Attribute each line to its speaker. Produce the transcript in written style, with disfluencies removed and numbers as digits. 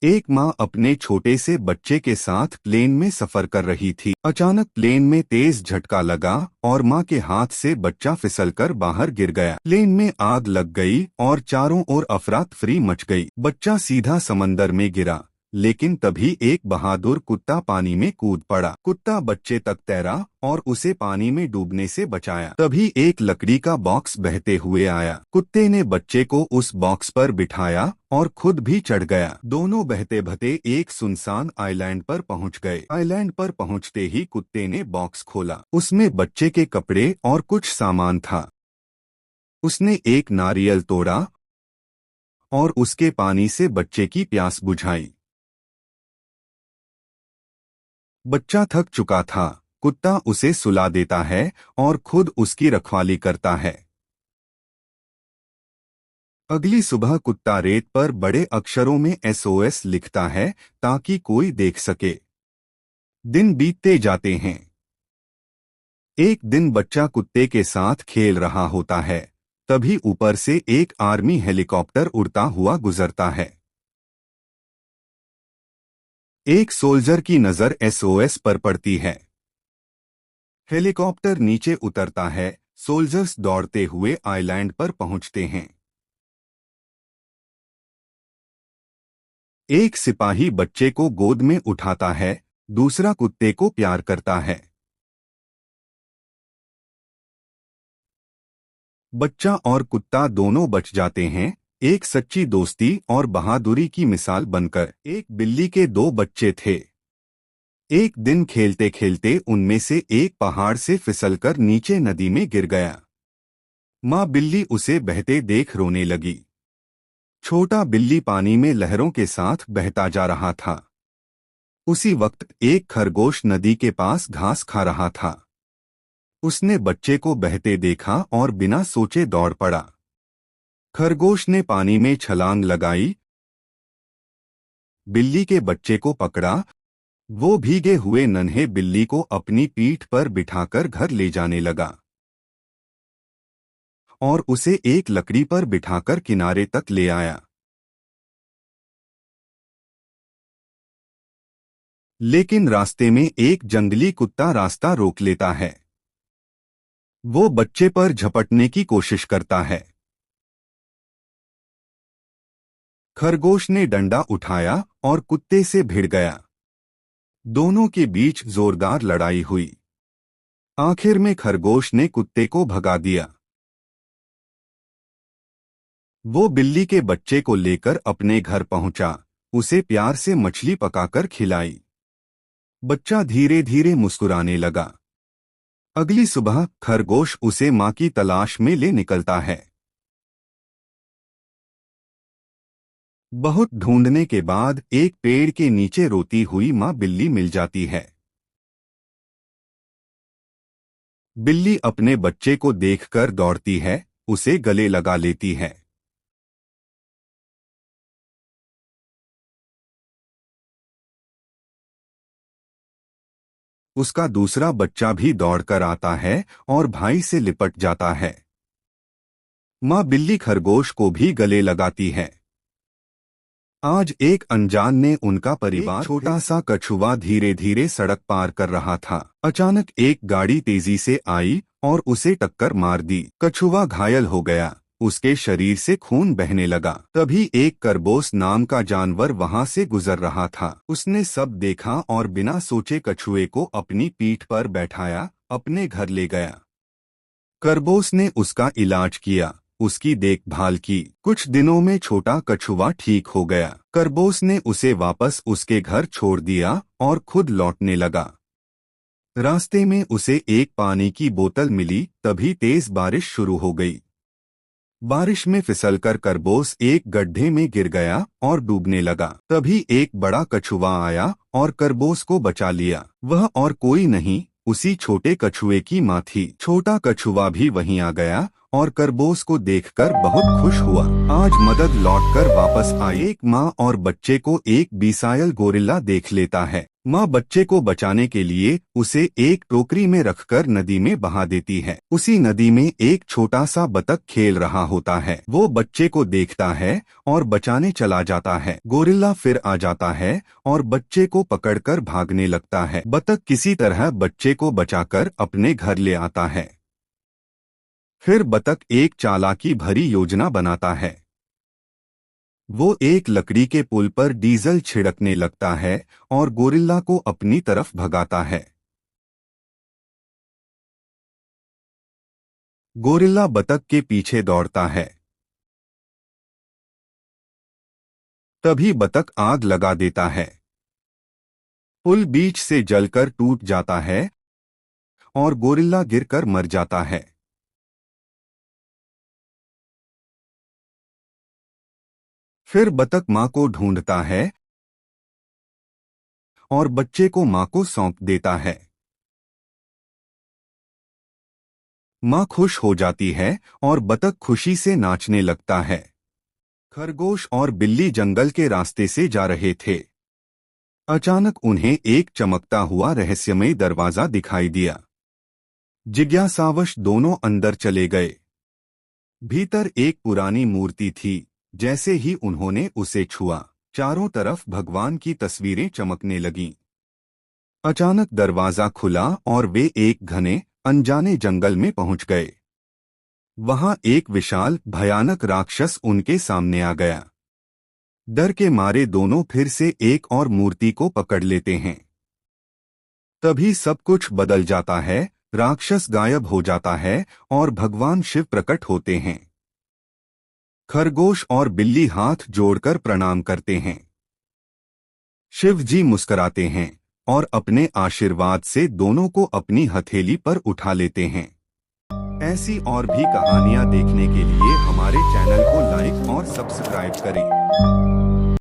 Speaker 1: एक माँ अपने छोटे से बच्चे के साथ प्लेन में सफर कर रही थी। अचानक प्लेन में तेज झटका लगा और माँ के हाथ से बच्चा फिसलकर बाहर गिर गया। प्लेन में आग लग गई और चारों ओर अफरा तफरी मच गई। बच्चा सीधा समंदर में गिरा, लेकिन तभी एक बहादुर कुत्ता पानी में कूद पड़ा। कुत्ता बच्चे तक तैरा और उसे पानी में डूबने से बचाया। तभी एक लकड़ी का बॉक्स बहते हुए आया। कुत्ते ने बच्चे को उस बॉक्स पर बिठाया और खुद भी चढ़ गया। दोनों बहते बहते एक सुनसान आइलैंड पर पहुंच गए। आइलैंड पर पहुंचते ही कुत्ते ने बॉक्स खोला। उसमें बच्चे के कपड़े और कुछ सामान था। उसने एक नारियल तोड़ा और उसके पानी से बच्चे की प्यास बुझाई। बच्चा थक चुका था। कुत्ता उसे सुला देता है और खुद उसकी रखवाली करता है। अगली सुबह कुत्ता रेत पर बड़े अक्षरों में SOS लिखता है ताकि कोई देख सके। दिन बीतते जाते हैं। एक दिन बच्चा कुत्ते के साथ खेल रहा होता है। तभी ऊपर से एक आर्मी हेलीकॉप्टर उड़ता हुआ गुजरता है। एक सोल्जर की नजर SOS पर पड़ती है। हेलीकॉप्टर नीचे उतरता है। सोल्जर्स दौड़ते हुए आइलैंड पर पहुंचते हैं। एक सिपाही बच्चे को गोद में उठाता है, दूसरा कुत्ते को प्यार करता है। बच्चा और कुत्ता दोनों बच जाते हैं, एक सच्ची दोस्ती और बहादुरी की मिसाल बनकर। एक बिल्ली के दो बच्चे थे। एक दिन खेलते खेलते उनमें से एक पहाड़ से फिसलकर नीचे नदी में गिर गया। माँ बिल्ली उसे बहते देख रोने लगी। छोटा बिल्ली पानी में लहरों के साथ बहता जा रहा था। उसी वक्त एक खरगोश नदी के पास घास खा रहा था। उसने बच्चे को बहते देखा और बिना सोचे दौड़ पड़ा। खरगोश ने पानी में छलांग लगाई, बिल्ली के बच्चे को पकड़ा। वो भीगे हुए नन्हे बिल्ली को अपनी पीठ पर बिठाकर घर ले जाने लगा और उसे एक लकड़ी पर बिठाकर किनारे तक ले आया। लेकिन रास्ते में एक जंगली कुत्ता रास्ता रोक लेता है। वो बच्चे पर झपटने की कोशिश करता है। खरगोश ने डंडा उठाया और कुत्ते से भिड़ गया। दोनों के बीच जोरदार लड़ाई हुई। आखिर में खरगोश ने कुत्ते को भगा दिया। वो बिल्ली के बच्चे को लेकर अपने घर पहुंचा, उसे प्यार से मछली पकाकर खिलाई। बच्चा धीरे धीरे मुस्कुराने लगा। अगली सुबह खरगोश उसे माँ की तलाश में ले निकलता है। बहुत ढूंढने के बाद एक पेड़ के नीचे रोती हुई माँ बिल्ली मिल जाती है। बिल्ली अपने बच्चे को देखकर दौड़ती है, उसे गले लगा लेती है। उसका दूसरा बच्चा भी दौड़कर आता है और भाई से लिपट जाता है। माँ बिल्ली खरगोश को भी गले लगाती है। आज एक अनजान ने उनका परिवार छोटा सा कछुआ धीरे धीरे सड़क पार कर रहा था। अचानक एक गाड़ी तेजी से आई और उसे टक्कर मार दी। कछुआ घायल हो गया, उसके शरीर से खून बहने लगा। तभी एक खरगोश नाम का जानवर वहां से गुजर रहा था। उसने सब देखा और बिना सोचे कछुए को अपनी पीठ पर बैठाया, अपने घर ले गया। खरगोश ने उसका इलाज किया, उसकी देखभाल की। कुछ दिनों में छोटा कछुआ ठीक हो गया। खरगोश ने उसे वापस उसके घर छोड़ दिया और खुद लौटने लगा। रास्ते में उसे एक पानी की बोतल मिली। तभी तेज बारिश शुरू हो गई। बारिश में फिसलकर खरगोश एक गड्ढे में गिर गया और डूबने लगा। तभी एक बड़ा कछुआ आया और खरगोश को बचा लिया। वह और कोई नहीं, उसी छोटे कछुए की माँ थी। छोटा कछुआ भी वहीं आ गया और खरगोश को देखकर बहुत खुश हुआ। आज मदद लौटकर वापस आई। एक माँ और बच्चे को एक बिसायल गोरिल्ला देख लेता है। माँ बच्चे को बचाने के लिए उसे एक टोकरी में रखकर नदी में बहा देती है। उसी नदी में एक छोटा सा बतख खेल रहा होता है। वो बच्चे को देखता है और बचाने चला जाता है। गोरिल्ला फिर आ जाता है और बच्चे को पकड़कर भागने लगता है। बतख किसी तरह बच्चे को बचाकर अपने घर ले आता है। फिर बतख एक चालाकी भरी योजना बनाता है। वो एक लकड़ी के पुल पर डीजल छिड़कने लगता है और गोरिल्ला को अपनी तरफ भगाता है। गोरिल्ला बतख के पीछे दौड़ता है। तभी बतख आग लगा देता है। पुल बीच से जलकर टूट जाता है और गोरिल्ला गिरकर मर जाता है। फिर बतख मां को ढूंढता है और बच्चे को मां को सौंप देता है। मां खुश हो जाती है और बतख खुशी से नाचने लगता है। खरगोश और बिल्ली जंगल के रास्ते से जा रहे थे। अचानक उन्हें एक चमकता हुआ रहस्यमय दरवाजा दिखाई दिया। जिज्ञासावश दोनों अंदर चले गए। भीतर एक पुरानी मूर्ति थी। जैसे ही उन्होंने उसे छुआ, चारों तरफ भगवान की तस्वीरें चमकने लगीं। अचानक दरवाजा खुला और वे एक घने अनजाने जंगल में पहुंच गए। वहां एक विशाल भयानक राक्षस उनके सामने आ गया। डर के मारे दोनों फिर से एक और मूर्ति को पकड़ लेते हैं। तभी सब कुछ बदल जाता है। राक्षस गायब हो जाता है और भगवान शिव प्रकट होते हैं। खरगोश और बिल्ली हाथ जोड़कर प्रणाम करते हैं। शिव जी मुस्कुराते हैं और अपने आशीर्वाद से दोनों को अपनी हथेली पर उठा लेते हैं। ऐसी और भी कहानियां देखने के लिए हमारे चैनल को लाइक और सब्सक्राइब करें।